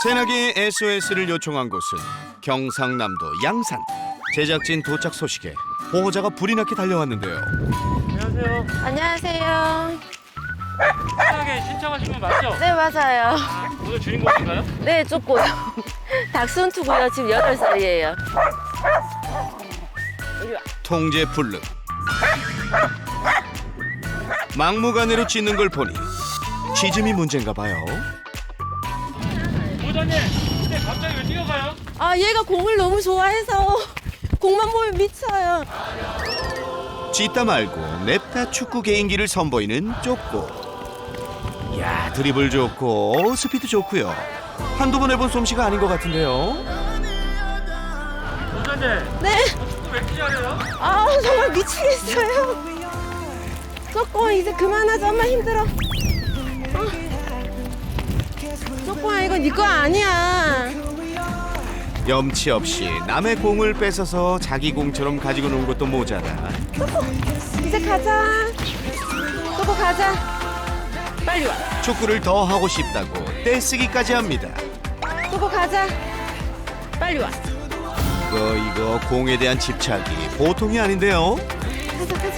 새나기의 SOS를 요청한 곳은 경상남도 양산. 제작진 도착 소식에 보호자가 불이 나게 달려왔는데요. 안녕하세요. 안녕하세요. 편하게 신청하신 분 맞죠? 네, 맞아요. 오늘 주인공인가요? 네, 쪼꼬요. 닥순투고요. 지금 8살이에요. 통제 불능. 막무가내로 짖는 걸 보니 짖음이 문제인가 봐요. 보호자님, 근데 갑자기 왜 뛰어가요? 아, 얘가 공을 너무 좋아해서 공만 보면 미쳐요. 짖다 말고 냅다 축구 개인기를 선보이는 쪼꼬. 야, 드리블 좋고 스피드 좋고요. 한두 번 해본 솜씨가 아닌 것 같은데요. 보호자님, 네. 축구 왜 이렇게 잘해요? 아, 정말 미치겠어요. 쪼꼬, 이제 그만하자. 엄마 힘들어. 쪼꼬야, 이거 네 거 아니야. 염치 없이 남의 공을 뺏어서 자기 공처럼 가지고 노는 것도 모자라. 이제 가자. 쪼꼬 가자. 빨리 와. 축구를 더 하고 싶다고 떼쓰기까지 합니다. 쪼꼬 가자. 빨리 와. 이거 공에 대한 집착이 보통이 아닌데요. 가자, 가자.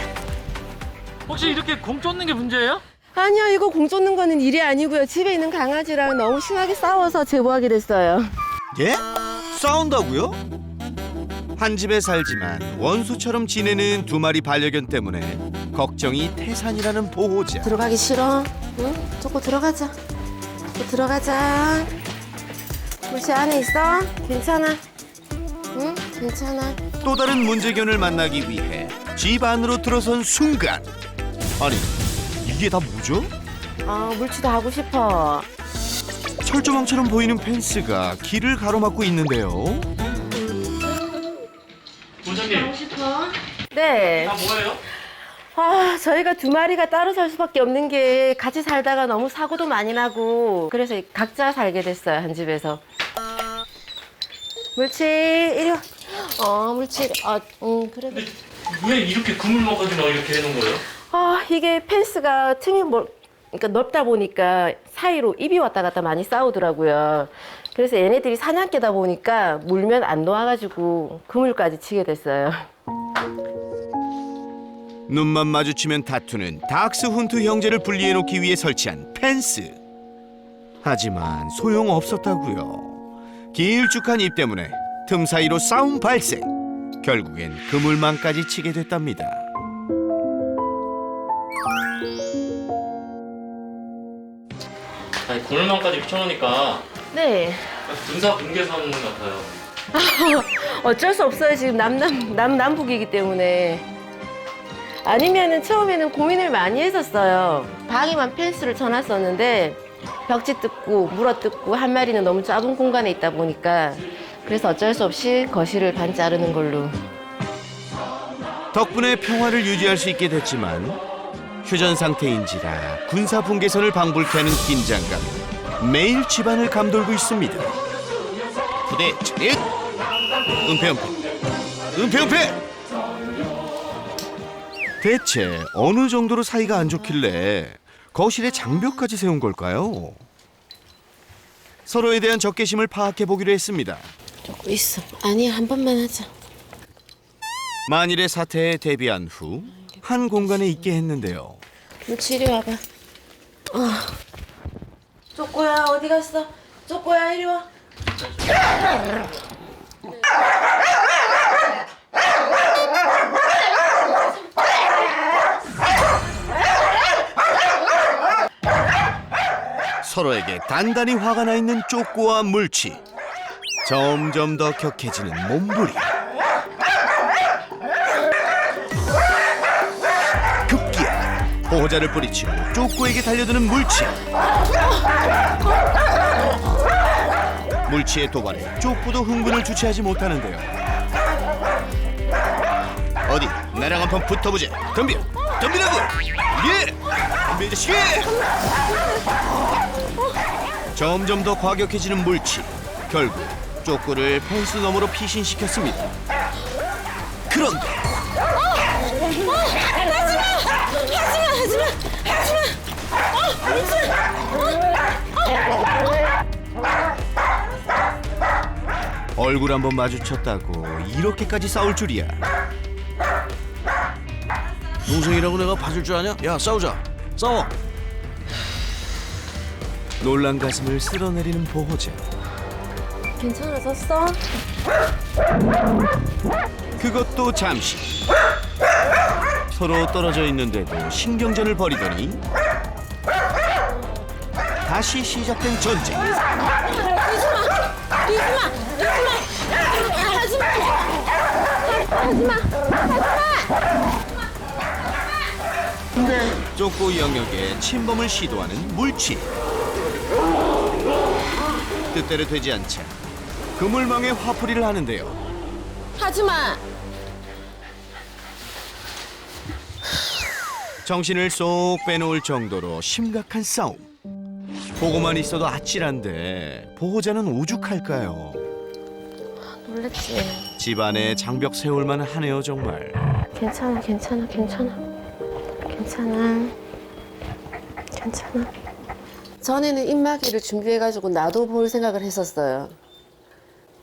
혹시 이렇게 공 쫓는 게 문제예요? 아니요, 이거 공 쫓는 거는 일이 아니고요. 집에 있는 강아지랑 너무 심하게 싸워서 제보하게 됐어요. 예? 싸운다고요? 한 집에 살지만 원수처럼 지내는 두 마리 반려견 때문에 걱정이 태산이라는 보호자. 들어가기 싫어? 응? 쪼꼬 들어가자. 쪼꼬 들어가자. 물씨 안에 있어? 괜찮아. 응? 괜찮아. 또 다른 문제견을 만나기 위해 집 안으로 들어선 순간, 아니 이게 다 뭐죠? 물치도 하고 싶어. 철조망처럼 보이는 펜스가 길을 가로막고 있는데요. 보호자님, 싶어? 네. 다 뭐예요? 저희가 두 마리가 따로 살 수밖에 없는 게 같이 살다가 너무 사고도 많이 나고 그래서 각자 살게 됐어요, 한 집에서. 물치, 이리 와. 물치, 그래도. 근데 왜 이렇게 그물망까지 막 이렇게 해놓은 거예요? 이게 펜스가 틈이 그러니까 넓다 보니까 사이로 입이 왔다 갔다 많이 싸우더라고요. 그래서 얘네들이 사냥개다 보니까 물면 안 놓아가지고 그물까지 치게 됐어요. 눈만 마주치면 다투는 닥스훈트 형제를 분리해놓기 위해 설치한 펜스. 하지만 소용없었다고요. 길쭉한 입 때문에 틈 사이로 싸움 발생. 결국엔 그물망까지 치게 됐답니다. 아니, 그물망까지 붙여놓으니까 네. 군사 분계선 같아요. 어쩔 수 없어요. 지금 남북이기 때문에. 아니면은 처음에는 고민을 많이 했었어요. 방에만 펜스를 쳐놨었는데 벽지 뜯고 물어 뜯고 한 마리는 너무 좁은 공간에 있다 보니까 그래서 어쩔 수 없이 거실을 반 자르는 걸로. 덕분에 평화를 유지할 수 있게 됐지만 휴전 상태인지라 군사 분계선을 방불케 하는 긴장감 매일 집안을 감돌고 있습니다. 부대 차렷! 은폐! 대체 어느 정도로 사이가 안 좋길래 거실에 장벽까지 세운 걸까요? 서로에 대한 적개심을 파악해 보기로 했습니다. 조금 있어. 아니, 한 번만 하자. 만일의 사태에 대비한 후 한 공간에 있게 했는데요. 물치 이리 와봐. 쪼꼬야 어디 갔어? 쪼꼬야 이리 와. 서로에게 단단히 화가 나 있는 쪼꼬와 물치. 점점 더 격해지는 몸부림. 급기야 보호자를 뿌리치고 쪼꼬에게 달려드는 물치. 물치의 도발에 쪼꼬도 흥분을 주체하지 못하는데요. 어디 나랑 한판 붙어보자. 덤비라고. 예, 덤비 이 자식. 점점 더 과격해지는 물치. 결국 쪼꼬를 펜스 너머로 피신시켰습니다. 그런데 하지마. 얼굴 한번 마주쳤다고 이렇게까지 싸울 줄이야. 동생이라고 내가 봐줄 줄 아냐? 야, 싸우자. 싸워. 놀란 가슴을 쓸어내리는 보호자. 괜찮아졌어? 그것도 잠시. 서로 떨어져 있는데도 신경전을 벌이더니 다시 시작된 전쟁. 쪼꼬 영역에 침범을 시도하는 물치. 뜻대로 되지 않자 그물망에 화풀이를 하는데요. 하지마. 정신을 쏙 빼놓을 정도로 심각한 싸움. 보고만 있어도 아찔한데 보호자는 오죽할까요? 놀랬지. 집안에 장벽 세울만 하네요 정말. 괜찮아. 전에는 입마개를 준비해가지고 나도 볼 생각을 했었어요.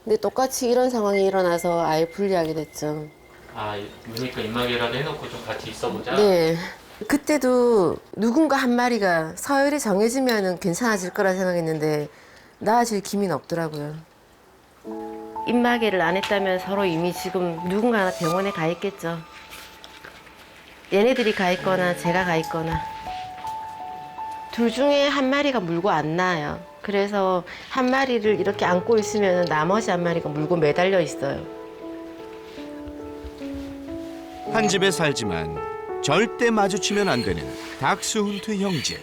근데 똑같이 이런 상황이 일어나서 아예 분리하게 됐죠. 아, 유니까 입마개라도 해놓고 좀 같이 있어보자. 네. 그때도 누군가 한 마리가 서열이 정해지면 괜찮아질 거라 생각했는데 나아질 기미는 없더라고요. 입마개를 안 했다면 서로 이미 지금 누군가 병원에 가 있겠죠. 얘네들이 가 있거나 제가 가 있거나. 둘 중에 한 마리가 물고 안 나요. 그래서 한 마리를 이렇게 안고 있으면 나머지 한 마리가 물고 매달려 있어요. 한 집에 살지만 절대 마주치면 안 되는 닥스훈트 형제.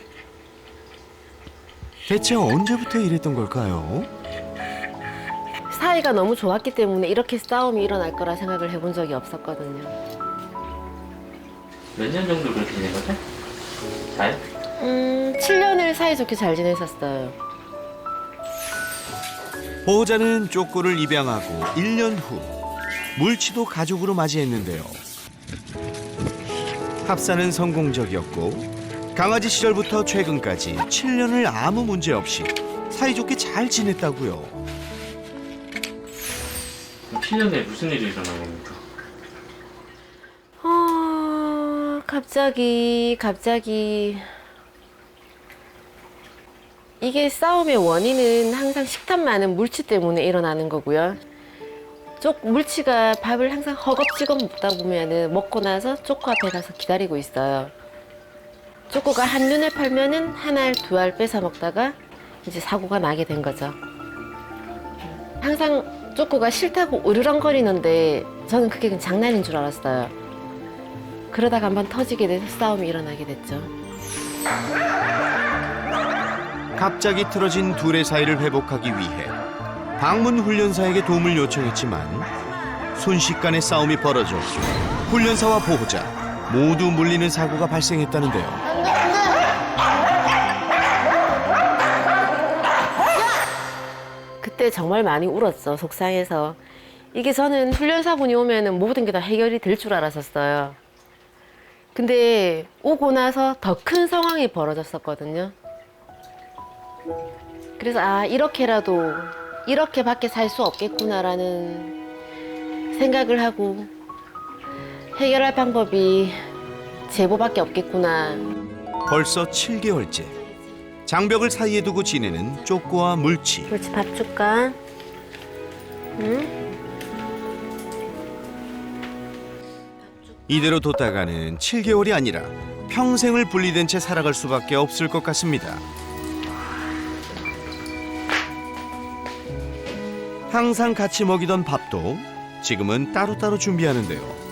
대체 언제부터 이랬던 걸까요? 사이가 너무 좋았기 때문에 이렇게 싸움이 일어날 거라 생각을 해본 적이 없었거든요. 몇 년 정도 그렇게 지낸 거죠? 잘? 7년을 사이좋게 잘 지냈었어요. 보호자는 쪼꼬를 입양하고 1년 후 물치도 가족으로 맞이했는데요. 합사는 성공적이었고 강아지 시절부터 최근까지 7년을 아무 문제 없이 사이좋게 잘 지냈다고요. 7년 내에 무슨 일이 일어난 겁니까? 갑자기 이게 싸움의 원인은 항상 식탐 많은 물치 때문에 일어나는 거고요. 물치가 밥을 항상 허겁지겁 먹다 보면은 먹고 나서 쪼꼬 앞에 가서 기다리고 있어요. 쪼꼬가 한눈에 팔면은 한 알, 두 알 뺏어 먹다가 이제 사고가 나게 된 거죠. 항상 쪼꼬가 싫다고 으르렁거리는데 저는 그게 그냥 장난인 줄 알았어요. 그러다가 한번 터지게 돼서 싸움이 일어나게 됐죠. 갑자기 틀어진 둘의 사이를 회복하기 위해 방문 훈련사에게 도움을 요청했지만 순식간에 싸움이 벌어졌고 훈련사와 보호자 모두 물리는 사고가 발생했다는데요. 그때 정말 많이 울었죠. 속상해서. 이게 저는 훈련사분이 오면은 모든 게 다 해결이 될 줄 알았었어요. 근데 오고 나서 더 큰 상황이 벌어졌었거든요. 그래서 이렇게라도 이렇게밖에 살 수 없겠구나라는 생각을 하고 해결할 방법이 제보밖에 없겠구나. 벌써 7개월째 장벽을 사이에 두고 지내는 쪼꼬와 물치. 물치 밥 줄까? 응? 이대로 뒀다가는 7개월이 아니라 평생을 분리된 채 살아갈 수밖에 없을 것 같습니다. 항상 같이 먹이던 밥도 지금은 따로따로 준비하는데요.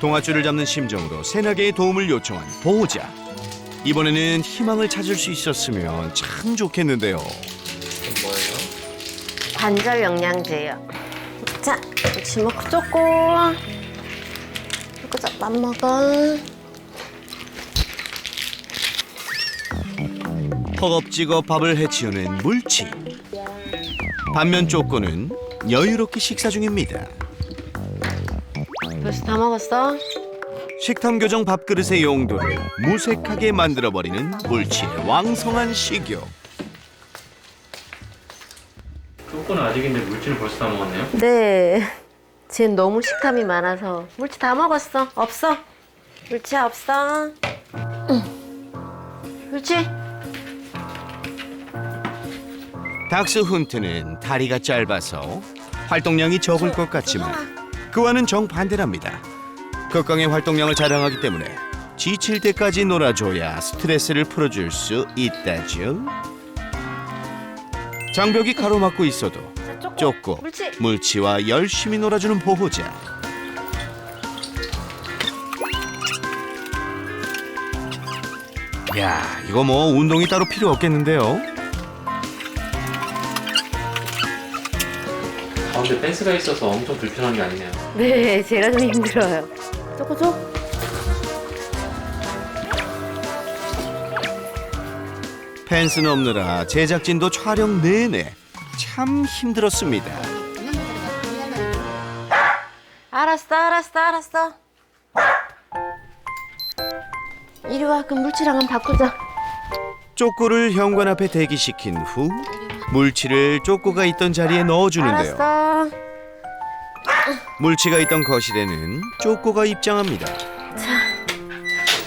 동아줄을 잡는 심정으로 세나개의 도움을 요청한 보호자. 이번에는 희망을 찾을 수 있었으면 참 좋겠는데요. 이건 뭐예요? 관절 영양제요. 자, 같이 먹고 쪼꼬. 쪼꼬 밥 먹어. 허겁지겁 밥을 해치우는 물치. 반면 쪼꼬는 여유롭게 식사 중입니다. 벌써 다 먹었어? 식탐 교정 밥그릇의 용도를 무색하게 만들어버리는 물치의 왕성한 식욕. 쪼꼬는 아직인데 물질을 벌써 다 먹었네요. 네. 쟤는 너무 식탐이 많아서 물치 다 먹었어. 없어. 물치야 없어. 물치. 닥스훈트는 다리가 짧아서 활동량이 적을 것 같지만 그와는 정반대랍니다. 극강의 활동량을 자랑하기 때문에 지칠 때까지 놀아줘야 스트레스를 풀어줄 수 있다죠. 장벽이 가로막고 있어도 쫓고 물치와 열심히 놀아주는 보호자. 야, 이거 뭐 운동이 따로 필요 없겠는데요? 가운데 펜스가 있어서 엄청 불편한 게 아니네요. 네, 제가 좀 힘들어요. 쪼꼬 줘. 펜스 넘느라 제작진도 촬영 내내 참 힘들었습니다. 알았어. 이리 와, 그럼 물치랑 한번 바꾸자. 쪼꼬를 현관 앞에 대기시킨 후 물치를 쪼꼬가 있던 자리에 넣어주는데요. 알았어. 물치가 있던 거실에는 쪼꼬가 입장합니다.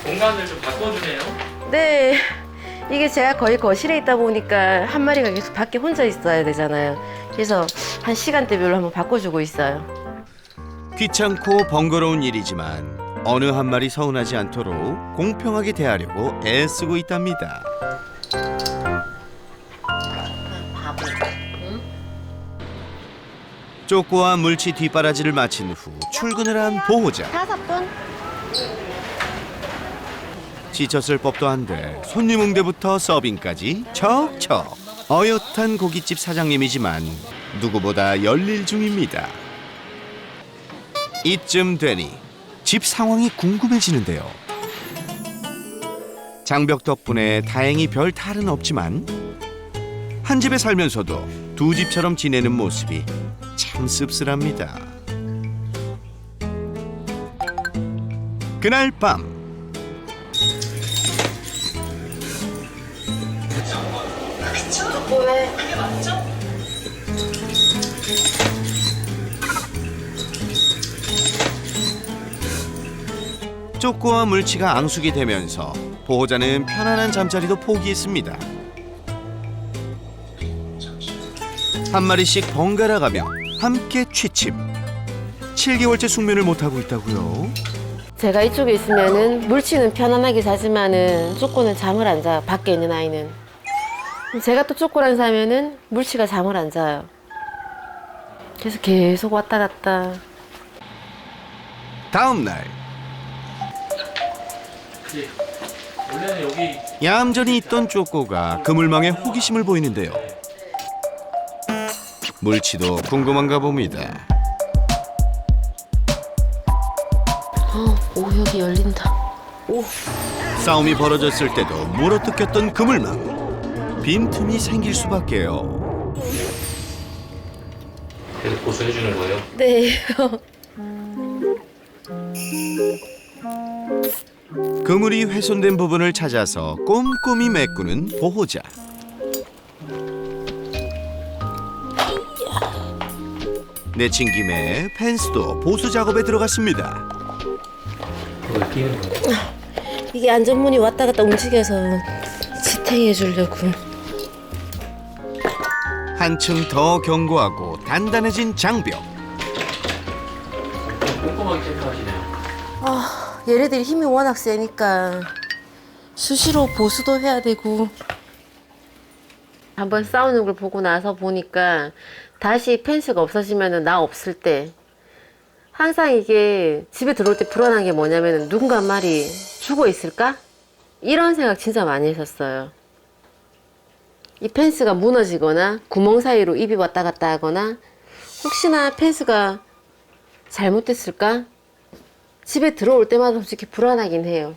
공간을 좀 바꿔주네요. 네. 이게 제가 거의 거실에 있다 보니까 한 마리가 계속 밖에 혼자 있어야 되잖아요. 그래서 한 시간대별로 한번 바꿔주고 있어요. 귀찮고 번거로운 일이지만 어느 한 마리 서운하지 않도록 공평하게 대하려고 애쓰고 있답니다. 바보. 쪼꼬와 물치 뒷바라지를 마친 후 출근을 한 보호자. 5분. 지쳤을 법도 한데 손님 응대부터 서빙까지 척척. 어엿한 고깃집 사장님이지만 누구보다 열일 중입니다. 이쯤 되니 집 상황이 궁금해지는데요. 장벽 덕분에 다행히 별 탈은 없지만 한 집에 살면서도 두 집처럼 지내는 모습이 참 씁쓸합니다. 그날 밤 왜? 쪼꼬와 물치가 앙숙이 되면서 보호자는 편안한 잠자리도 포기했습니다. 한 마리씩 번갈아가며 함께 취침. 7개월째 숙면을 못하고 있다고요? 제가 이쪽에 있으면은 물치는 편안하게 자지만은 쪼꼬는 잠을 안 자요. 밖에 있는 아이는. 제가 또 쪼꼬랑 자면은 물치가 잠을 안 자요. 그래서 계속 왔다 갔다. 다음 날 예. 원래는 여기 얌전히 있던 쪼꼬가 그물망에 호기심을 보이는데요. 물치도 궁금한가 봅니다. 오, 여기 열린다. 오. 싸움이 벌어졌을 때도 물어뜯겼던 그물망. 빈틈이 생길 수밖에요. 계속 보수해주는 거예요. 네. 그물이 훼손된 부분을 찾아서 꼼꼼히 메꾸는 보호자. 내친 김에 펜스도 보수 작업에 들어갔습니다. 그걸 끼는 거예요. 이게 안전문이 왔다 갔다 움직여서 지탱해 주려고. 한층 더 견고하고 단단해진 장벽. 꼼꼼하게 체크하시네요. 얘네들이 힘이 워낙 세니까 수시로 보수도 해야 되고. 한번 싸우는 걸 보고 나서 보니까 다시 펜스가 없어지면은 나 없을 때 항상 이게 집에 들어올 때 불안한 게 뭐냐면 누군가 한 마리 죽어 있을까? 이런 생각 진짜 많이 했었어요. 이 펜스가 무너지거나 구멍 사이로 입이 왔다 갔다 하거나 혹시나 펜스가 잘못됐을까? 집에 들어올 때마다 솔직히 불안하긴 해요.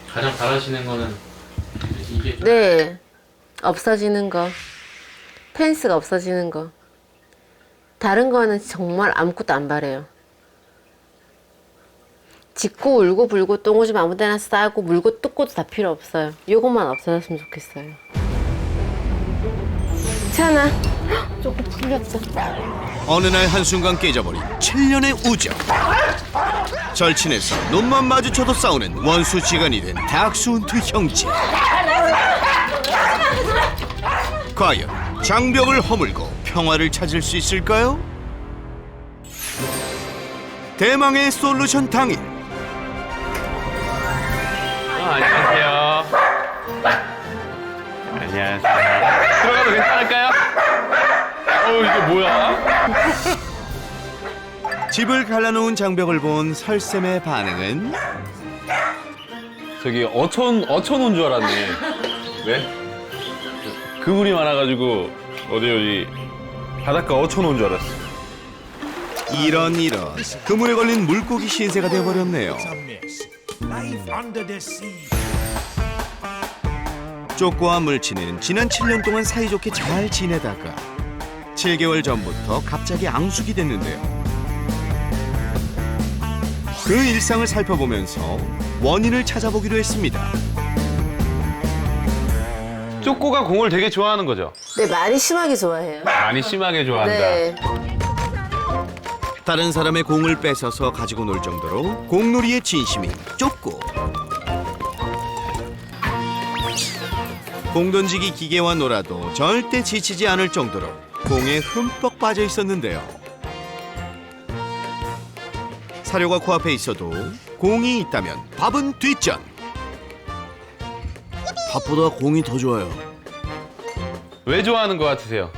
가장 바라시는 거는 이게 좀 네, 없어지는 거, 펜스가 없어지는 거. 다른 거는 정말 아무것도 안 바래요. 짖고 울고 불고 똥오줌 아무 데나 싸고 물고 뜯고도 다 필요 없어요. 요것만 없어졌으면 좋겠어요. 괜찮아. 조금 풀렸어. 어느 날 한순간 깨져버린 7년의 우정. 절친에서 눈만 마주쳐도 싸우는 원수지간이 된 닥스훈트 형제. 과연 장벽을 허물고 평화를 찾을 수 있을까요? 대망의 솔루션 당일. 안녕하세요. 안녕하세요. 들어가도 괜찮을까요? 이게 뭐야? 집을 갈라놓은 장벽을 본 설쌤의 반응은 저기 어촌 온 줄 알았네. 왜? 그물이 많아가지고 어디 바닷가 어촌 온 줄 알았어. 이런 그물에 걸린 물고기 신세가 되어버렸네요. 쪼꼬와 물치는 지난 7년 동안 사이좋게 잘 지내다가 7개월 전부터 갑자기 앙숙이 됐는데요. 그 일상을 살펴보면서 원인을 찾아보기로 했습니다. 쪼꼬가 공을 되게 좋아하는 거죠? 네, 많이 심하게 좋아해요. 많이 심하게 좋아한다. 네. 다른 사람의 공을 뺏어서 가지고 놀 정도로 공놀이의 진심인 쪼꼬. 공 던지기 기계와 놀아도 절대 지치지 않을 정도로 공에 흠뻑 빠져 있었는데요. 사료가 코앞에 있어도 공이 있다면 밥은 뒷전. 밥보다 공이 더 좋아요. 왜 좋아하는 것 같으세요?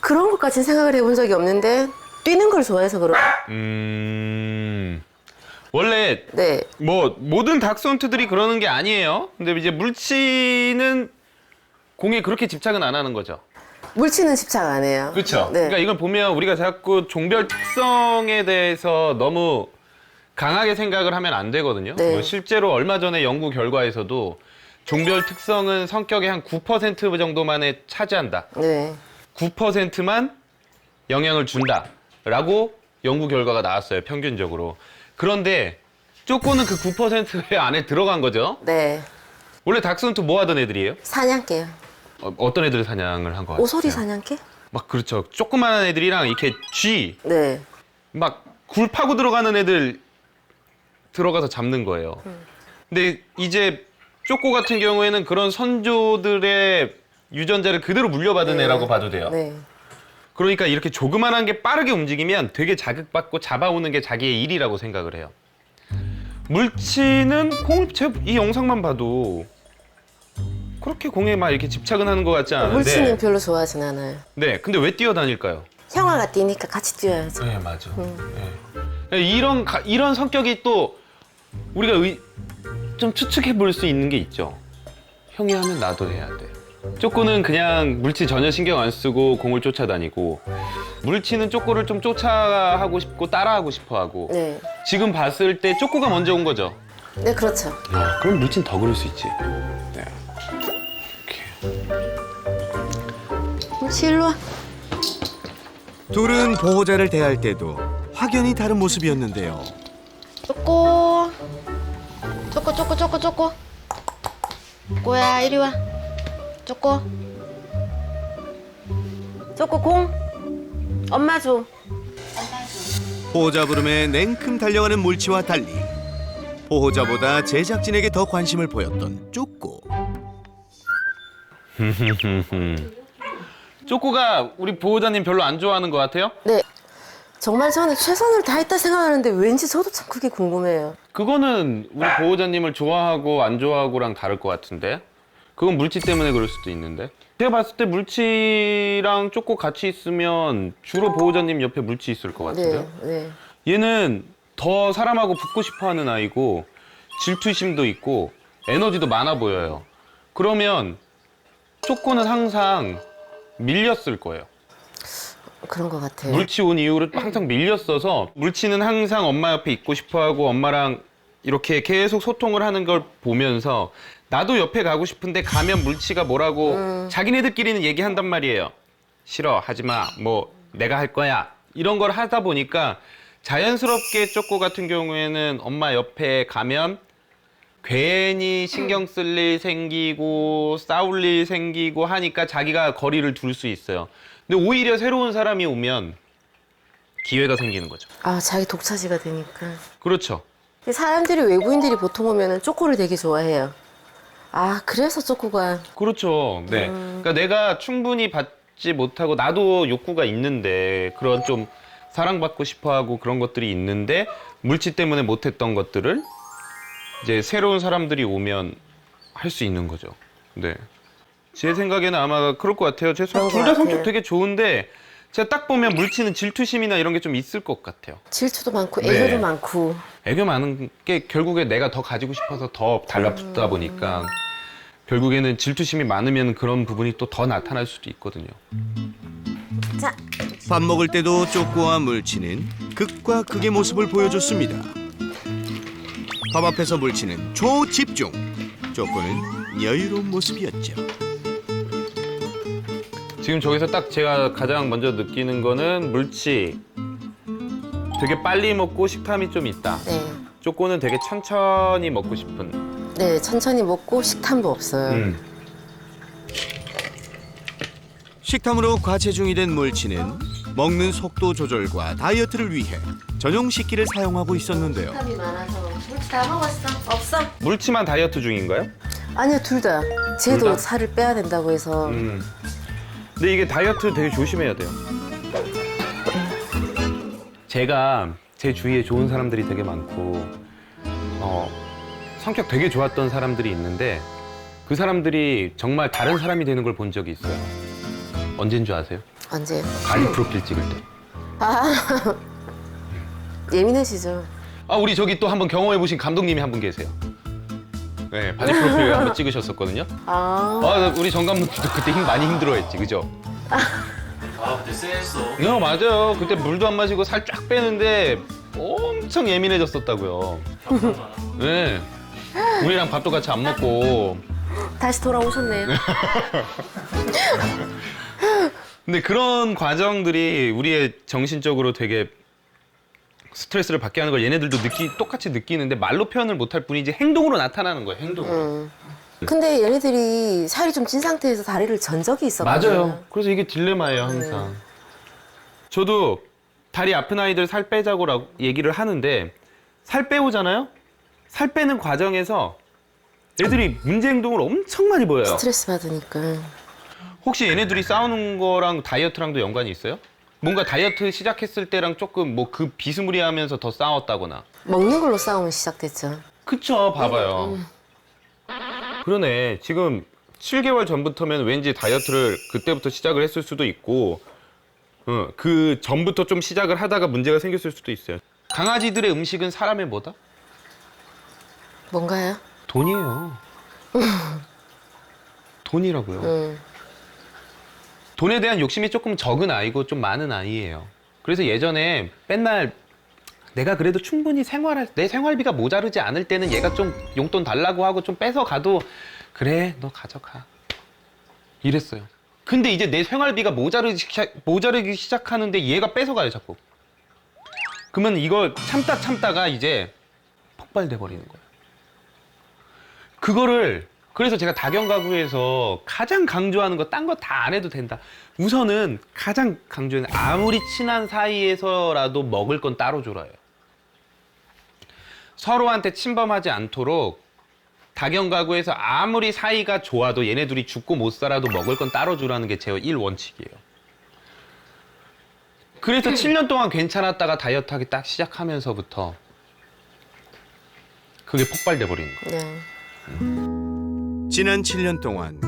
그런 것까지는 생각을 해본 적이 없는데 뛰는 걸 좋아해서 그런. 원래 네. 뭐 모든 닥스훈트들이 그러는 게 아니에요. 근데 이제 물치는 공에 그렇게 집착은 안 하는 거죠. 물치는 집착 안 해요. 그렇죠. 네. 그러니까 이걸 보면 우리가 자꾸 종별 특성에 대해서 너무 강하게 생각을 하면 안 되거든요. 네. 뭐 실제로 얼마 전에 연구 결과에서도 종별 특성은 성격의 한 9% 정도만에 차지한다. 네. 9%만 영향을 준다라고 연구 결과가 나왔어요. 평균적으로. 그런데 쪼꼬는 그 9% 안에 들어간 거죠. 네. 원래 닥스훈트 뭐 하던 애들이에요? 사냥개요. 어떤 애들 사냥을 한 거 같아요? 오소리 사냥개? 막 그렇죠. 조그마한 애들이랑 이렇게 쥐, 네. 막 굴 파고 들어가는 애들 들어가서 잡는 거예요. 근데 이제 쪼꼬 같은 경우에는 그런 선조들의 유전자를 그대로 물려받은 네. 애라고 봐도 돼요. 네. 그러니까 이렇게 조그만한 게 빠르게 움직이면 되게 자극받고 잡아오는 게 자기의 일이라고 생각을 해요. 물치는 공을 이 영상만 봐도 그렇게 공에 막 이렇게 집착은 하는 것 같지 않은데. 물치는 별로 좋아하진 않아요. 네, 근데 왜 뛰어다닐까요? 형아가 뛰니까 같이 뛰어야죠. 네, 맞아. 네. 이런 성격이 또 우리가 좀 추측해 볼 수 있는 게 있죠. 형이 하면 나도 해야 돼. 쪼꼬는 그냥 물치 전혀 신경 안 쓰고 공을 쫓아다니고, 물치는 쪼꼬를 좀 쫓아하고 싶고 따라하고 싶어 하고. 네. 지금 봤을 때 쪼꼬가 먼저 온 거죠. 네, 그렇죠. 그럼 물치는 더 그럴 수 있지. 네. 물치 일로 와. 둘은 보호자를 대할 때도 확연히 다른 모습이었는데요. 쪼꼬. 쪼꼬. 꼬야, 이리 와. 쪼꼬. 쪼꼬 공. 엄마 줘. 보호자 부름에 냉큼 달려가는 물치와 달리 보호자보다 제작진에게 더 관심을 보였던 쪼꼬. 쪼꼬가 우리 보호자님 별로 안 좋아하는 것 같아요? 네. 정말 저는 최선을 다했다 생각하는데 왠지 저도 참 그게 궁금해요. 그거는 우리 보호자님을 좋아하고 안 좋아하고랑 다를 것 같은데? 그건 물치 때문에 그럴 수도 있는데? 제가 봤을 때 물치랑 쪼꼬 같이 있으면 주로 보호자님 옆에 물치 있을 것 같은데요? 네. 얘는 더 사람하고 붙고 싶어하는 아이고 질투심도 있고 에너지도 많아 보여요. 그러면 쪼꼬는 항상 밀렸을 거예요. 그런 것 같아요. 물치 온 이후로 항상 밀렸어서 물치는 항상 엄마 옆에 있고 싶어하고 엄마랑 이렇게 계속 소통을 하는 걸 보면서 나도 옆에 가고 싶은데 가면 물치가 뭐라고 자기네들끼리는 얘기한단 말이에요. 싫어, 하지마, 뭐 내가 할 거야, 이런 걸 하다 보니까 자연스럽게 쪼꼬 같은 경우에는 엄마 옆에 가면 괜히 신경 쓸 일 생기고 싸울 일 생기고 하니까 자기가 거리를 둘 수 있어요. 근데 오히려 새로운 사람이 오면 기회가 생기는 거죠. 아, 자기 독차지가 되니까. 그렇죠. 사람들이, 외부인들이 보통 오면은 쪼꼬를 되게 좋아해요. 아, 그래서 쪼꼬가. 그렇죠. 네. 그러니까 내가 충분히 받지 못하고 나도 욕구가 있는데 그런 좀 사랑받고 싶어하고 그런 것들이 있는데 물질 때문에 못했던 것들을 이제 새로운 사람들이 오면 할 수 있는 거죠. 네. 제 생각에는 아마 그럴 것 같아요. 제 그런 둘 것 다 성격 같아요. 되게 좋은데 제가 딱 보면 물치는 질투심이나 이런 게 좀 있을 것 같아요. 질투도 많고, 네. 애교도 많고. 애교 많은 게 결국에 내가 더 가지고 싶어서 더 달라붙다 보니까 결국에는 질투심이 많으면 그런 부분이 또 더 나타날 수도 있거든요. 자, 밥 먹을 때도 쪼꼬와 물치는 극과 극의 모습을 보여줬습니다. 밥 앞에서 물치는 초집중, 쪼꼬는 여유로운 모습이었죠. 지금 저기서 딱 제가 가장 먼저 느끼는 거는 물치 되게 빨리 먹고 식탐이 좀 있다. 네. 쪼꼬는 되게 천천히 먹고 싶은. 네, 천천히 먹고 식탐도 없어요. 식탐으로 과체중이 된 물치는 먹는 속도 조절과 다이어트를 위해 전용 식기를 사용하고 있었는데요. 식탐이 많아서. 물치 다 먹었어? 없어? 물치만 다이어트 중인가요? 아니요, 둘 다. 쟤도 둘 다? 살을 빼야 된다고 해서. 근데 이게 다이어트 되게 조심해야 돼요. 제가 제 주위에 좋은 사람들이 되게 많고 성격 되게 좋았던 사람들이 있는데 그 사람들이 정말 다른 사람이 되는 걸 본 적이 있어요. 언제인 줄 아세요? 언제? 바디 프로필 찍을 때. 아, 예민하시죠? 아, 우리 저기 또 한번 경험해보신 감독님이 한 분 계세요. 네, 바디 프로필 한번 찍으셨었거든요. 아, 우리 정 감독님도 그때 많이 힘들어했지, 그죠? 아 근데 쎄했어. 네, 맞아요. 그때 물도 안 마시고 살 쫙 빼는데 엄청 예민해졌었다고요. 네. 우리랑 밥도 같이 안 먹고. 다시 돌아오셨네요. 근데 그런 과정들이 우리의 정신적으로 되게 스트레스를 받게 하는 걸 얘네들도 똑같이 느끼는데 말로 표현을 못할 뿐이지 행동으로 나타나는 거예요, 행동으로. 근데 얘네들이 살이 좀 찐 상태에서 다리를 전 적이 있었거든요. 맞아요. 그래서 이게 딜레마예요, 항상. 저도 다리 아픈 아이들 살 빼자고 얘기를 하는데 살 빼오잖아요? 살 빼는 과정에서 애들이 문제 행동을 엄청 많이 보여요. 스트레스 받으니까. 혹시 얘네들이 싸우는 거랑 다이어트랑도 연관이 있어요? 뭔가 다이어트 시작했을 때랑 조금 뭐 그 비스무리하면서 더 싸웠다거나. 먹는 걸로 싸움은 시작됐죠. 그쵸, 봐봐요. 그러네. 지금 7개월 전부터면 왠지 다이어트를 그때부터 시작을 했을 수도 있고 그 전부터 좀 시작을 하다가 문제가 생겼을 수도 있어요. 강아지들의 음식은 사람의 뭐다? 뭔가요? 돈이에요. 돈이라고요. 음. 돈에 대한 욕심이 조금 적은 아이고 좀 많은 아이예요. 그래서 예전에 맨날 내가 그래도 충분히 내 생활비가 모자르지 않을 때는 얘가 좀 용돈 달라고 하고 좀 뺏어 가도 그래, 너 가져가. 이랬어요. 근데 이제 내 생활비가 모자르기 시작하는데 얘가 뺏어가요, 자꾸. 그러면 이걸 참다가 이제 폭발돼 버리는 거예요. 그거를 그래서 제가 다견가구에서 가장 강조하는 거 딴 거 다 안 해도 된다. 우선은 가장 강조하는 아무리 친한 사이에서라도 먹을 건 따로 줘라요. 서로한테 침범하지 않도록 다견가구에서 아무리 사이가 좋아도 얘네 둘이 죽고 못 살아도 먹을 건 따로 주라는 게 제 1원칙이에요. 그래서 7년 동안 괜찮았다가 다이어트 하기 딱 시작하면서부터 그게 폭발돼 버리는 거예요. 네. 지난 7년 동안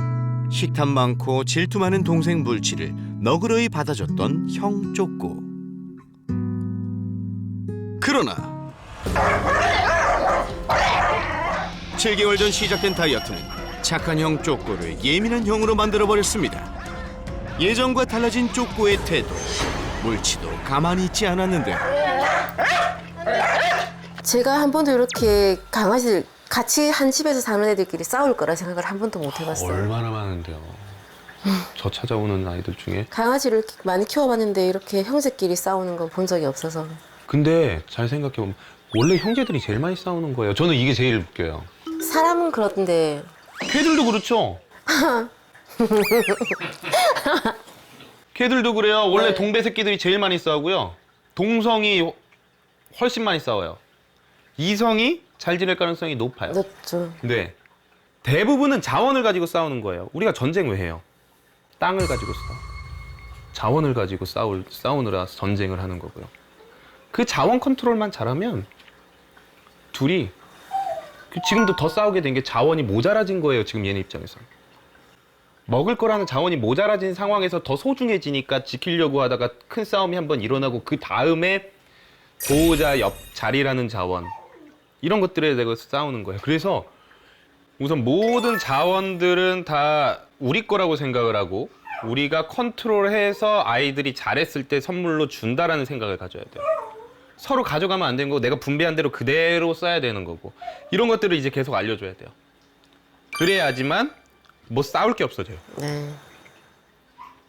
식탐 많고 질투 많은 동생 물치를 너그러이 받아줬던 형 쪼꼬. 그러나 7개월 전 시작된 다이어트는 착한 형 쪼꼬를 예민한 형으로 만들어버렸습니다. 예전과 달라진 쪼꼬의 태도, 물치도 가만히 있지 않았는데 제가 한 번도 이렇게 강아지들 같이 한 집에서 사는 애들끼리 싸울 거라 생각을 한 번도 못 해봤어요. 얼마나 많은데요. 저 찾아오는 아이들 중에. 강아지를 이렇게 많이 키워봤는데 이렇게 형제끼리 싸우는 건 본 적이 없어서. 근데 잘 생각해보면 원래 형제들이 제일 많이 싸우는 거예요. 저는 이게 제일 웃겨요. 사람은 그렇던데. 개들도 그렇죠. 개들도 그래요. 원래 네. 동배 새끼들이 제일 많이 싸우고요. 동성이 훨씬 많이 싸워요. 이성이 잘 지낼 가능성이 높아요. 늦죠. 네. 대부분은 자원을 가지고 싸우는 거예요. 우리가 전쟁 왜 해요? 땅을 가지고 싸워. 자원을 가지고 싸우느라 전쟁을 하는 거고요. 그 자원 컨트롤만 잘하면 둘이 지금도 더 싸우게 된 게 자원이 모자라진 거예요. 지금 얘네 입장에서. 먹을 거라는 자원이 모자라진 상황에서 더 소중해지니까 지키려고 하다가 큰 싸움이 한번 일어나고 그 다음에 보호자 옆 자리라는 자원 이런 것들에 대해서 싸우는 거예요. 그래서 우선 모든 자원들은 다 우리 거라고 생각을 하고 우리가 컨트롤해서 아이들이 잘했을 때 선물로 준다라는 생각을 가져야 돼요. 서로 가져가면 안 되는 거고 내가 분배한 대로 그대로 써야 되는 거고 이런 것들을 이제 계속 알려줘야 돼요. 그래야지만 뭐 싸울 게 없어져요. 네.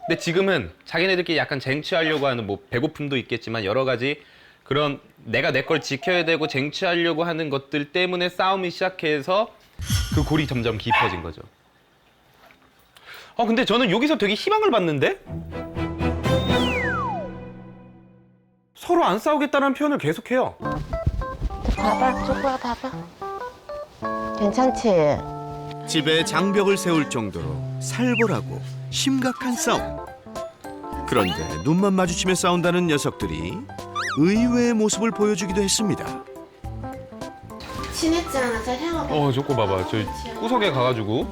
근데 지금은 자기네들끼리 약간 쟁취하려고 하는 뭐 배고픔도 있겠지만 여러 가지 그런 내가 내 걸 지켜야 되고 쟁취하려고 하는 것들 때문에 싸움이 시작해서 그 골이 점점 깊어진 거죠. 근데 저는 여기서 되게 희망을 봤는데? 서로 안 싸우겠다는 표현을 계속해요. 봐봐, 쪼꼬야 봐봐. 괜찮지? 집에 장벽을 세울 정도로 살벌하고 심각한 싸움. 그런데 눈만 마주치며 싸운다는 녀석들이 의외의 모습을 보여주기도 했습니다. 친했잖아, 잘 해봐. 저거 봐봐. 저 구석에 가가지고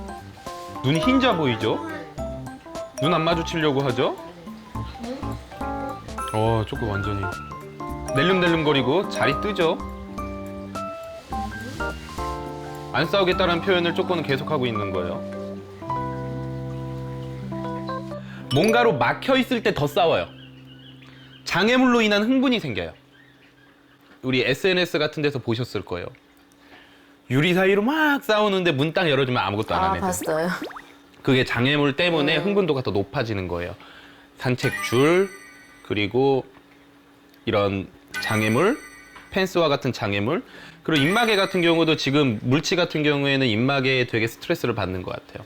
눈이 흰자 보이죠? 눈 안 마주치려고 하죠? 조금 완전히 낼름낼름거리고 자리 뜨죠? 안 싸우겠다는 표현을 조금은 계속하고 있는 거예요. 뭔가로 막혀있을 때 더 싸워요. 장애물로 인한 흥분이 생겨요. 우리 SNS 같은 데서 보셨을 거예요. 유리 사이로 막 싸우는데 문 딱 열어주면 아무것도 안 하는 애들. 봤어요. 그게 장애물 때문에 흥분도가 더 높아지는 거예요. 산책줄, 그리고 이런 장애물, 펜스와 같은 장애물, 그리고 입마개 같은 경우도 지금 물치 같은 경우에는 입마개에 되게 스트레스를 받는 것 같아요.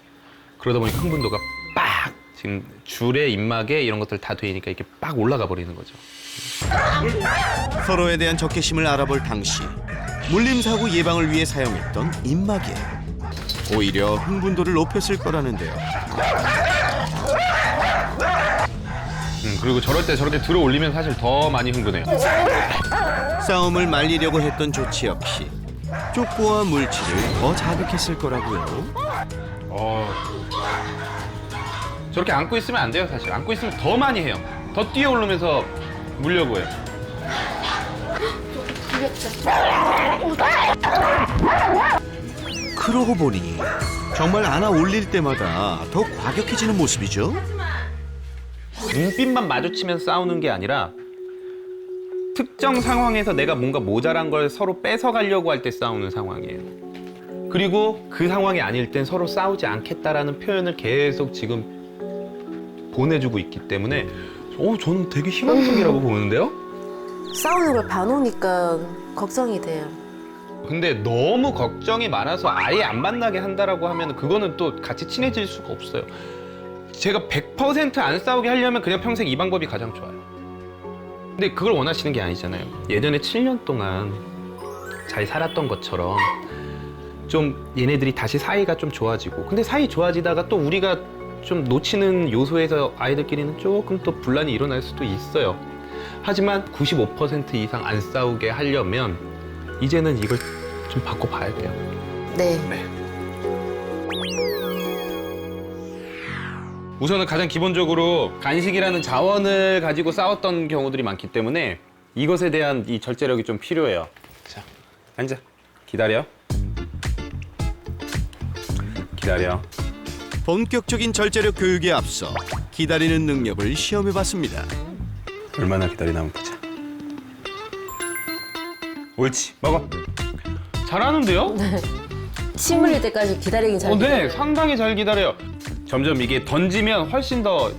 그러다 보니까 흥분도가 빡! 지금 줄에 입마개 이런 것들 다 되니까 이렇게 빡 올라가 버리는 거죠. 서로에 대한 적개심을 알아볼 당시 물림사고 예방을 위해 사용했던 입마개. 오히려 흥분도를 높였을 거라는데요. 그리고 저럴 때 저렇게 들어 올리면 사실 더 많이 흥분해요. 싸움을 말리려고 했던 조치 역시 쪼꼬와 물치를 더 자극했을 거라고요. 저렇게 안고 있으면 안 돼요, 사실. 안고 있으면 더 많이 해요. 더 뛰어 오르면서 물려고 해요. 그러고 보니 정말 안아 올릴 때마다 더 과격해지는 모습이죠. 눈빛만 마주치면 싸우는 게 아니라 특정 상황에서 내가 뭔가 모자란 걸 서로 뺏어가려고 할 때 싸우는 상황이에요. 그리고 그 상황이 아닐 땐 서로 싸우지 않겠다라는 표현을 계속 지금 보내주고 있기 때문에 저는 되게 희망적이라고 보는데요? 싸우는 걸 봐놓으니까 걱정이 돼요. 근데 너무 걱정이 많아서 아예 안 만나게 한다라고 하면 그거는 또 같이 친해질 수가 없어요. 제가 100% 안 싸우게 하려면 그냥 평생 이 방법이 가장 좋아요. 근데 그걸 원하시는 게 아니잖아요. 예전에 7년 동안 잘 살았던 것처럼 좀 얘네들이 다시 사이가 좀 좋아지고, 근데 사이 좋아지다가 또 우리가 좀 놓치는 요소에서 아이들끼리는 조금 또 분란이 일어날 수도 있어요. 하지만 95% 이상 안 싸우게 하려면 이제는 이걸 좀 바꿔봐야 돼요. 네. 우선은 가장 기본적으로 간식이라는 자원을 가지고 싸웠던 경우들이 많기 때문에 이것에 대한 이 절제력이 좀 필요해요. 자, 앉아. 기다려. 기다려. 본격적인 절제력 교육에 앞서 기다리는 능력을 시험해봤습니다. 얼마나 기다리나 한번 보자. 옳지, 먹어. 잘하는데요? 침 흘릴 때까지 기다리긴 잘 네, 상당히 잘 기다려요. 점점 이게 던지면 훨씬 더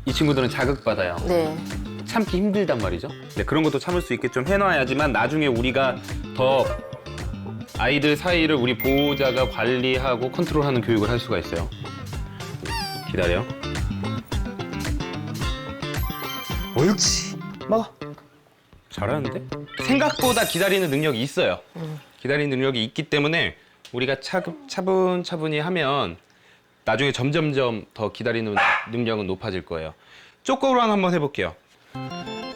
이 친구들은 자극받아요. 네. 참기 힘들단 말이죠. 네, 그런 것도 참을 수 있게 좀 해놔야지만 나중에 우리가 더 아이들 사이를 우리 보호자가 관리하고 컨트롤하는 교육을 할 수가 있어요. 기다려. 옳지. 먹어. 잘하는데? 생각보다 기다리는 능력이 있어요. 기다리는 능력이 있기 때문에 우리가 차분차분히 하면 나중에 점점점 더 기다리는 능력은 높아질 거예요. 쪼꼬로 한번 해볼게요.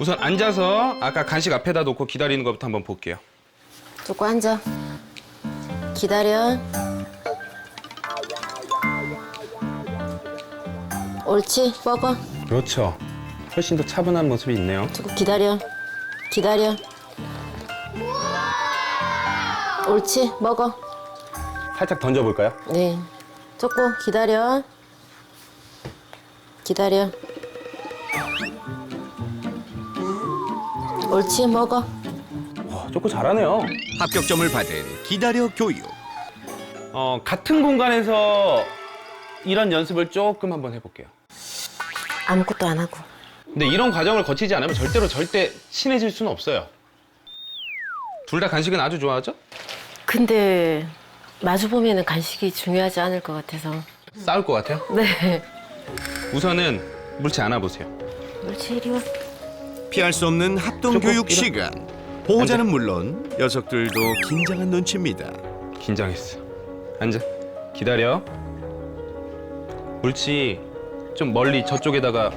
우선 앉아서 아까 간식 앞에다 놓고 기다리는 것부터 한번 볼게요. 쪼꼬 앉아. 기다려. 옳지, 먹어. 그렇죠. 훨씬 더 차분한 모습이 있네요. 쪼꼬 기다려. 기다려. 옳지, 먹어. 살짝 던져볼까요? 네. 쪼꼬 기다려. 기다려. 옳지, 먹어. 쪼꼬 잘하네요. 합격점을 받은 기다려 교육. 같은 공간에서 이런 연습을 조금 한번 해볼게요. 아무것도 안 하고. 근데 이런 과정을 거치지 않으면 절대 친해질 수는 없어요. 둘 다 간식은 아주 좋아하죠? 근데 마주 보면은 간식이 중요하지 않을 것 같아서. 싸울 것 같아요? 네. 우선은 물치 안아보세요. 옳지, 이리 와. 피할 수 없는 합동 조금 교육 이런- 시간. 보호자는 물론 녀석들도 긴장한 눈치입니다. 긴장했어. 앉아. 기다려. 물치 좀 멀리 저쪽에다가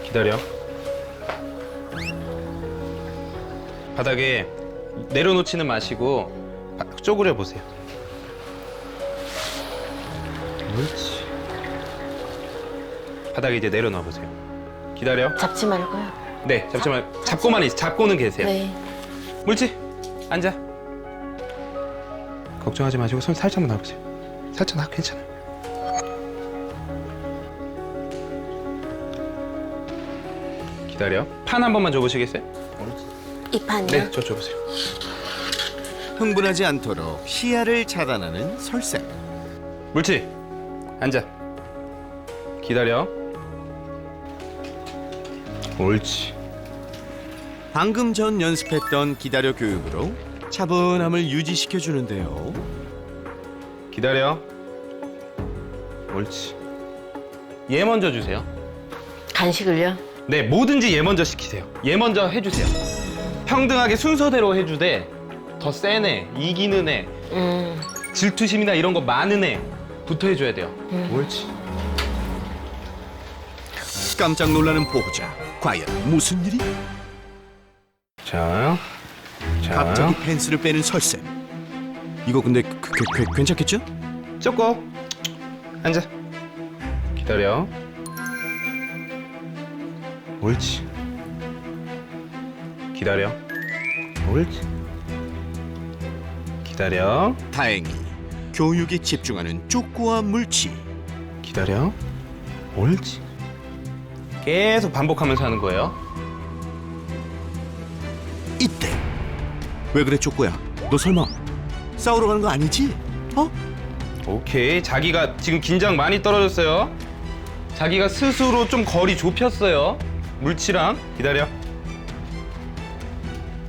기다려. 바닥에 내려놓지는 마시고 쪼그려 보세요. 옳지. 바닥에 이제 내려놔 보세요. 기다려. 잡지 말고요. 네, 잡지 말고 잡고는 계세요. 네. 물지 앉아. 걱정하지 마시고 손 살짝만 놔보세요. 살짝 놔, 괜찮아요. 기다려. 판 한 번만 줘보시겠어요? 이 판이요? 네, 저 줘보세요. 흥분하지 않도록 시야를 차단하는 설쌤. 물지 앉아. 기다려. 옳지. 방금 전 연습했던 기다려 교육으로 차분함을 유지시켜 주는데요. 기다려. 옳지. 얘 먼저 주세요. 간식을요? 네, 뭐든지 얘 먼저 시키세요. 얘 먼저 해주세요. 평등하게 순서대로 해주되 더 센 애, 이기는 애, 질투심이나 이런 거 많은 애부터 해줘야 돼요. 옳지. 깜짝 놀라는 보호자. 과연 무슨 일이? 자, 갑자기 펜스를 빼는 설쌤. 이거 근데 괜찮겠죠? 쪼꼬 앉아. 기다려. 옳지. 기다려. 옳지. 기다려. 다행히 교육에 집중하는 쪼꼬와 물치. 기다려. 옳지. 계속 반복하면서 하는 거예요. 이때 왜 그래 쪼꼬야? 너 설마 싸우러 가는 거 아니지? 어? 오케이. 자기가 지금 긴장 많이 떨어졌어요. 자기가 스스로 좀 거리 좁혔어요. 물치랑. 기다려.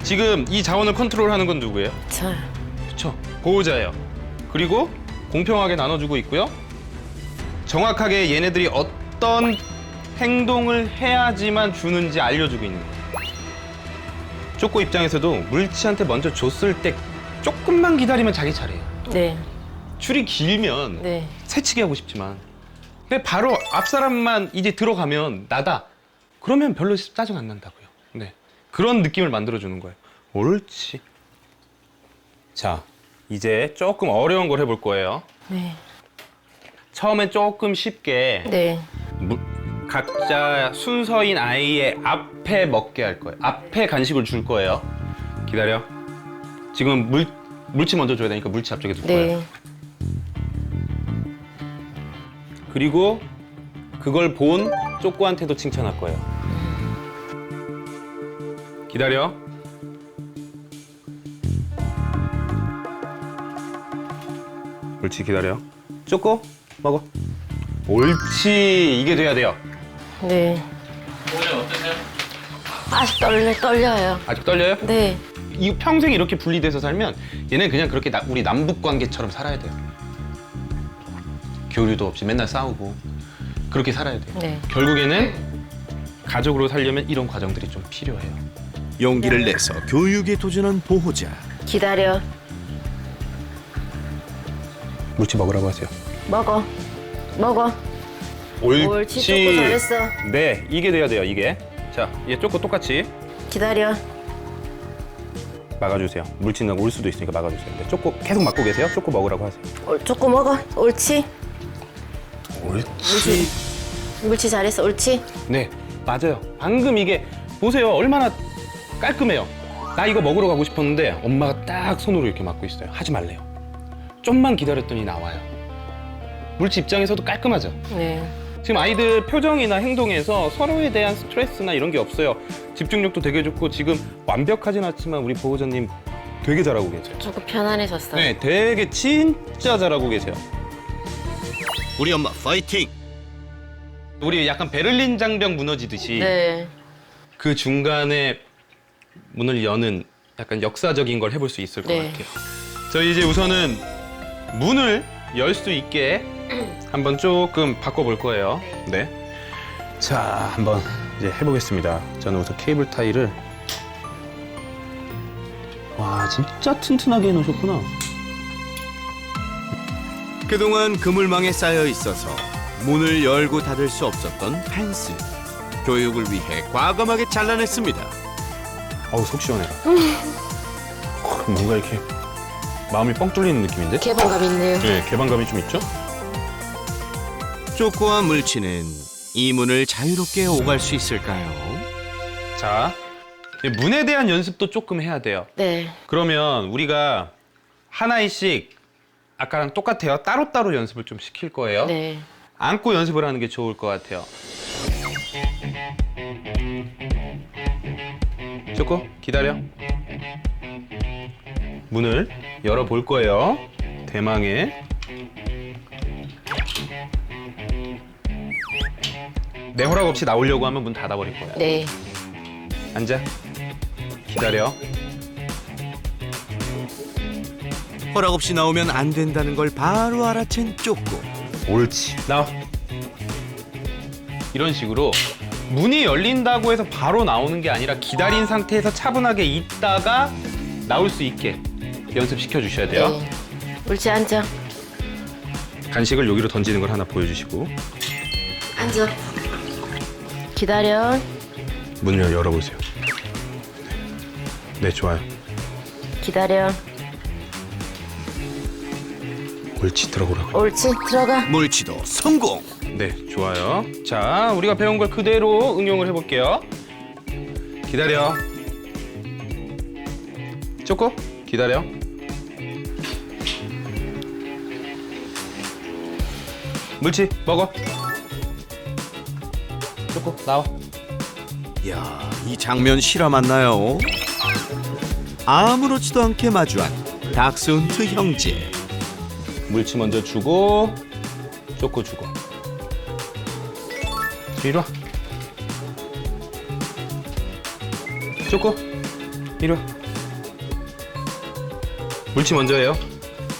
지금 이 자원을 컨트롤하는 건 누구예요? 저요. 그렇죠. 보호자예요. 그리고 공평하게 나눠주고 있고요. 정확하게 얘네들이 어떤 행동을 해야지만 주는지 알려주고 있는 거예요. 쪼꼬 입장에서도 물치한테 먼저 줬을 때 조금만 기다리면 자기 차례예요. 네. 줄이 길면 네. 새치기 하고 싶지만 근데 바로 앞 사람만 이제 들어가면 나다. 그러면 별로 짜증 안 난다고요. 네. 그런 느낌을 만들어주는 거예요. 옳지. 자, 이제 조금 어려운 걸 해볼 거예요. 네. 처음엔 조금 쉽게 네. 각자 순서인 아이의 앞에 먹게 할 거예요. 앞에 간식을 줄 거예요. 기다려. 지금 물치 먼저 줘야 되니까 물치 앞쪽에 둘 거예요. 네. 그리고 그걸 본 쪼꼬한테도 칭찬할 거예요. 기다려. 옳지, 기다려. 쪼꼬 먹어. 옳지. 이게 돼야 돼요. 네. 오늘 어떠세요? 아직 떨려요. 아직 떨려요? 네. 이 평생 이렇게 분리돼서 살면 얘는 그냥 그렇게 우리 남북 관계처럼 살아야 돼요. 교류도 없이 맨날 싸우고 그렇게 살아야 돼요. 네. 결국에는 가족으로 살려면 이런 과정들이 좀 필요해요. 용기를 내서 교육에 도전한 보호자. 기다려. 물치 먹으라고 하세요. 먹어. 먹어. 옳지, 쪼꼬 잘했어. 네, 이게 돼야 돼요, 이게. 자, 얘 쪼꼬 똑같이 기다려. 막아주세요. 물치는 올 수도 있으니까 막아주세요. 네, 쪼꼬 계속 막고 계세요. 쪼꼬 먹으라고 하세요. 쪼꼬 먹어. 옳지. 옳지. 물치 잘했어. 옳지. 네, 맞아요. 방금 이게 보세요. 얼마나 깔끔해요. 나 이거 먹으러 가고 싶었는데 엄마가 딱 손으로 이렇게 막고 있어요. 하지 말래요. 좀만 기다렸더니 나와요. 물치 입장에서도 깔끔하죠. 네. 지금 아이들 표정이나 행동에서 서로에 대한 스트레스나 이런 게 없어요. 집중력도 되게 좋고 지금 완벽하진 않지만 우리 보호자님 되게 잘하고 계세요. 조금 편안해졌어. 네, 되게 진짜 잘하고 계세요. 우리 엄마 파이팅! 우리 약간 베를린 장벽 무너지듯이 네. 그 중간에 문을 여는 약간 역사적인 걸 해볼 수 있을 것 네. 같아요. 저희 이제 우선은 문을 열 수 있게 한번 조금 바꿔볼 거예요. 네. 자, 한번 이제 해보겠습니다. 저는 우선 케이블 타이를 와, 진짜 튼튼하게 해놓으셨구나. 그동안 그물망에 쌓여 있어서 문을 열고 닫을 수 없었던 펜스. 교육을 위해 과감하게 잘라냈습니다. 어우, 속 시원해라. 뭔가 이렇게 마음이 뻥 뚫리는 느낌인데? 개방감 있네요. 네, 개방감이 좀 있죠? 쪼꼬와 물치는 이 문을 자유롭게 오갈 수 있을까요? 자, 문에 대한 연습도 조금 해야 돼요. 네. 그러면 우리가 하나씩 아까랑 똑같아요. 따로따로 연습을 좀 시킬 거예요. 네. 안고 연습을 하는 게 좋을 것 같아요. 쪼꼬, 기다려. 문을 열어볼 거예요. 대망의. 내 허락 없이 나오려고 하면 문 닫아버릴 거야. 네. 앉아. 기다려. 허락 없이 나오면 안 된다는 걸 바로 알아챈 쪼꼬. 옳지. 나와. 이런 식으로 문이 열린다고 해서 바로 나오는 게 아니라 기다린 상태에서 차분하게 있다가 나올 수 있게 연습시켜 주셔야 돼요. 네. 옳지, 앉아. 간식을 여기로 던지는 걸 하나 보여주시고 앉아. 기다려. 문을 열어보세요. 네, 좋아요. 기다려. 옳지, 들어오라고요. 옳지, 들어가. 물치도 성공! 네, 좋아요. 자, 우리가 배운 걸 그대로 응용을 해볼게요. 기다려. 쪼꼬, 기다려. 물치, 먹어. 쪼꼬, 나와. 이야, 이 장면 실화 맞나요? 아무렇지도 않게 마주한 닥스훈트 형제. 물치 먼저 주고, 쪼꼬 주고. 이리 와. 쪼꼬, 이리 와. 물치 먼저 해요.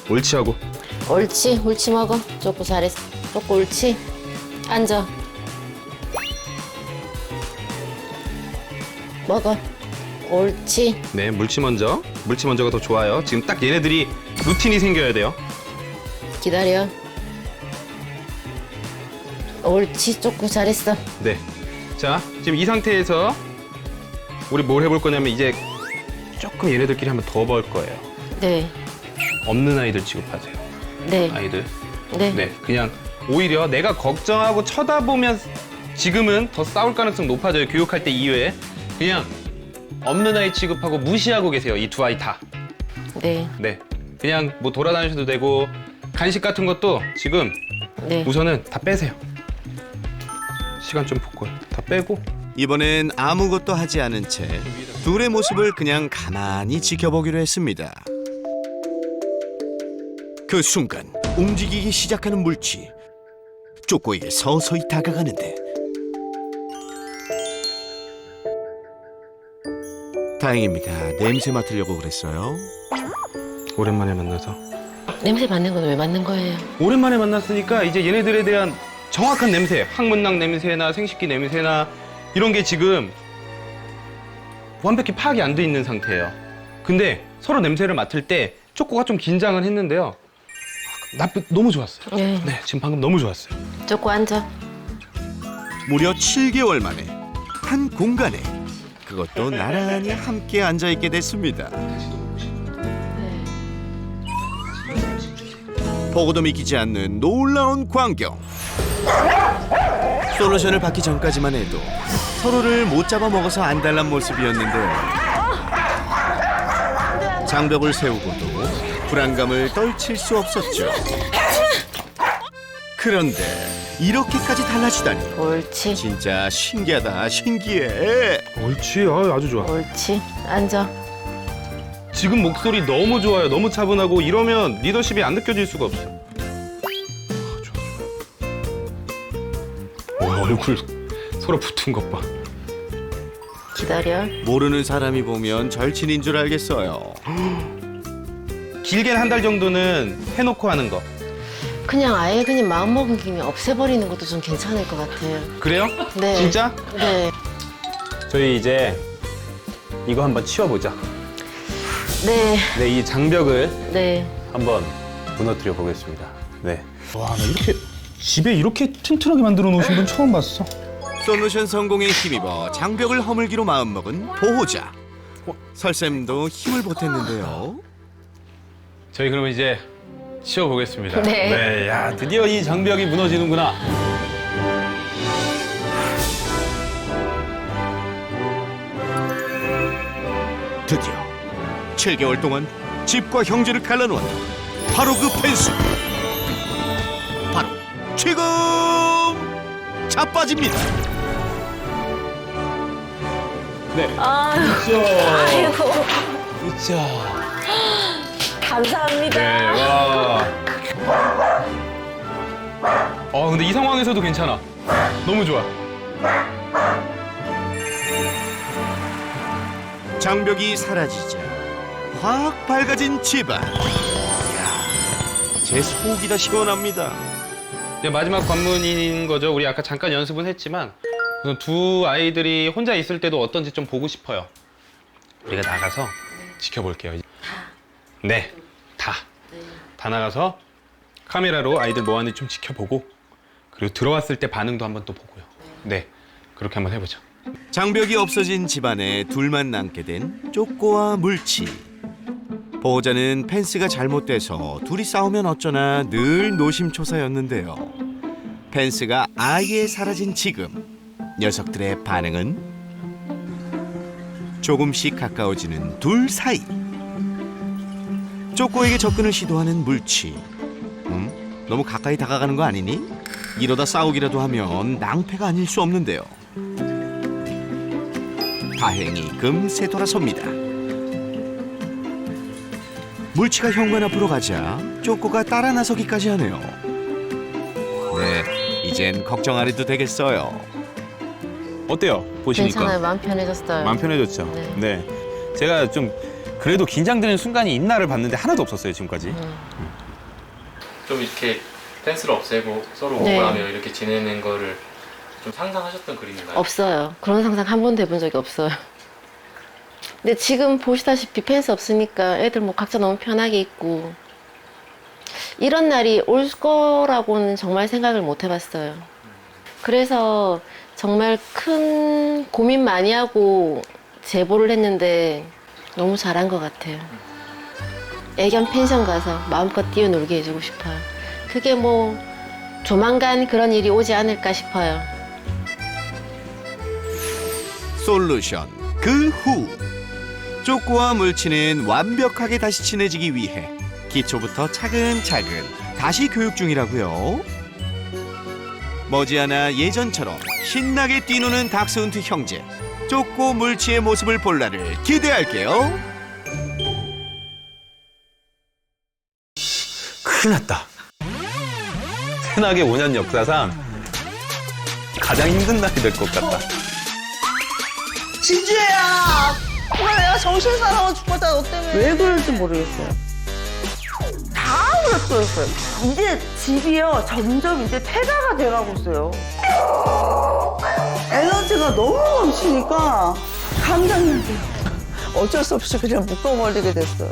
옳지 하고. 옳지, 옳지 먹어. 쪼꼬 잘했어. 쪼꼬 옳지. 앉아. 먹어. 옳지. 네, 물치 먼저. 물치 먼저가 더 좋아요. 지금 딱 얘네들이 루틴이 생겨야 돼요. 기다려. 옳지, 쪼꼬 잘했어. 네. 자, 지금 이 상태에서 우리 뭘 해볼 거냐면 이제 조금 얘네들끼리 한번 더 볼 거예요. 네. 없는 아이들 취급하세요. 네. 아이들. 네. 네, 그냥 오히려 내가 걱정하고 쳐다보면 지금은 더 싸울 가능성 높아져요. 교육할 때 이외에. 그냥 없는 아이 취급하고 무시하고 계세요. 이 두 아이 다. 네. 네. 그냥 뭐 돌아다니셔도 되고 간식 같은 것도 지금 네. 우선은 다 빼세요. 시간 좀 보고요. 다 빼고. 이번엔 아무것도 하지 않은 채 둘의 모습을 그냥 가만히 지켜보기로 했습니다. 그 순간 움직이기 시작하는 물치. 쪼꼬에게 서서히 다가가는데 다행입니다. 냄새 맡으려고 그랬어요. 오랜만에 만나서. 냄새 맡는 건 왜 맡는 거예요? 오랜만에 만났으니까 이제 얘네들에 대한 정확한 냄새, 항문낭 냄새나 생식기 냄새나 이런 게 지금 완벽히 파악이 안 돼 있는 상태예요. 근데 서로 냄새를 맡을 때 쪼꼬가 좀 긴장을 했는데요. 너무 좋았어요. 네. 네, 지금 방금 너무 좋았어요. 쪼꼬 앉아. 무려 7개월 만에 한 공간에 그것도 나란히 함께 앉아있게 됐습니다. 네. 보고도 믿기지 않는 놀라운 광경. 솔루션을 받기 전까지만 해도 서로를 못 잡아먹어서 안달난 모습이었는데요. 장벽을 세우고도 불안감을 떨칠 수 없었죠. 그런데 이렇게까지 달라지다니 옳지. 진짜 신기하다, 신기해. 옳지, 아주 좋아. 옳지. 앉아. 지금 목소리 너무 좋아요. 너무 차분하고 이러면 리더십이 안 느껴질 수가 없어요. 좋아. 얼굴 서로 붙은 것 봐. 기다려. 모르는 사람이 보면 절친인 줄 알겠어요. 길게는 한 달 정도는 해놓고 하는 거. 그냥 아예 그냥 마음먹은 김에 없애버리는 것도 좀 괜찮을 것 같아요. 그래요? 네. 진짜? 네. 저희 이제 이거 한번 치워보자. 네. 네, 이 장벽을 네. 한번 무너뜨려 보겠습니다. 네. 와, 나 이렇게 집에 이렇게 튼튼하게 만들어 놓으신 분 처음 봤어. 솔루션 성공에 힘입어 장벽을 허물기로 마음먹은 보호자. 설쌤도 힘을 보탰는데요. 저희 그러면 이제 치워보겠습니다. 네. 네, 야, 드디어 이 장벽이 무너지는구나. 드디어 7개월 동안 집과 형제를 갈라놓았다. 바로 그 펜스. 바로 지금 자빠집니다. 아이고. 자, 감사합니다. 네, 와. 근데 이 상황에서도 괜찮아. 너무 좋아. 장벽이 사라지자 확 밝아진 집안. 이야, 제 속이 다 시원합니다. 이제 마지막 관문인 거죠. 우리 아까 잠깐 연습은 했지만 우선 두 아이들이 혼자 있을 때도 어떤지 좀 보고 싶어요. 우리가 나가서 지켜볼게요. 네, 다 나가서 카메라로 아이들 뭐 하는지 좀 지켜보고 그리고 들어왔을 때 반응도 한번 또 보고요. 네, 그렇게 한번 해보죠. 장벽이 없어진 집안에 둘만 남게 된 쪼꼬와 물치. 보호자는 펜스가 잘못돼서 둘이 싸우면 어쩌나 늘 노심초사였는데요. 펜스가 아예 사라진 지금 녀석들의 반응은 조금씩 가까워지는 둘 사이. 쪼꼬에게 접근을 시도하는 물치. 너무 가까이 다가가는 거 아니니? 이러다 싸우기라도 하면 낭패가 아닐 수 없는데요. 다행히 금세 돌아섭니다. 물치가 현관 앞으로 가자 쪼꼬가 따라 나서기까지 하네요. 네, 이젠 걱정 안 해도 되겠어요. 어때요? 보시니까. 괜찮아요. 마음 편해졌어요. 마음 편해졌죠? 네. 네. 제가 좀 그래도 긴장되는 순간이 있나를 봤는데 하나도 없었어요, 지금까지. 좀 이렇게 펜스를 없애고 서로 네. 오버하며 이렇게 지내는 거를 좀 상상하셨던 그림인가요? 없어요. 그런 상상 한 번도 해본 적이 없어요. 근데 지금 보시다시피 펜스 없으니까 애들 뭐 각자 너무 편하게 있고 이런 날이 올 거라고는 정말 생각을 못 해봤어요. 그래서 정말 큰 고민 많이 하고 제보를 했는데 너무 잘한 것 같아요. 애견 펜션 가서 마음껏 뛰어놀게 해주고 싶어요. 그게 뭐 조만간 그런 일이 오지 않을까 싶어요. 솔루션 그 후. 쪼꼬와 물치는 완벽하게 다시 친해지기 위해 기초부터 차근차근 다시 교육 중이라고요. 머지않아 예전처럼 신나게 뛰노는 닥스훈트 형제. 쪼꼬 물치의 모습을 볼 날을 기대할게요. 큰일 났다. 편하게 5년 역사상 가장 힘든 날이 될 것 같다. 진주야! 그래 내가 정신 사나워 죽겠다 너 때문에. 왜 그런지 모르겠어요. 다 그랬어요. 이제 집이요 점점 이제 폐가가 돼가고 있어요. 에너지가 너무 넘치니까 감당이 어쩔 수 없이 그냥 묶어버리게 됐어요.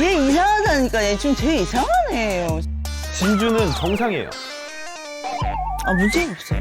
얘 이상하다니까. 얘 지금 제일 이상한 애예요. 진주는 정상이에요. 아 문제 없어요?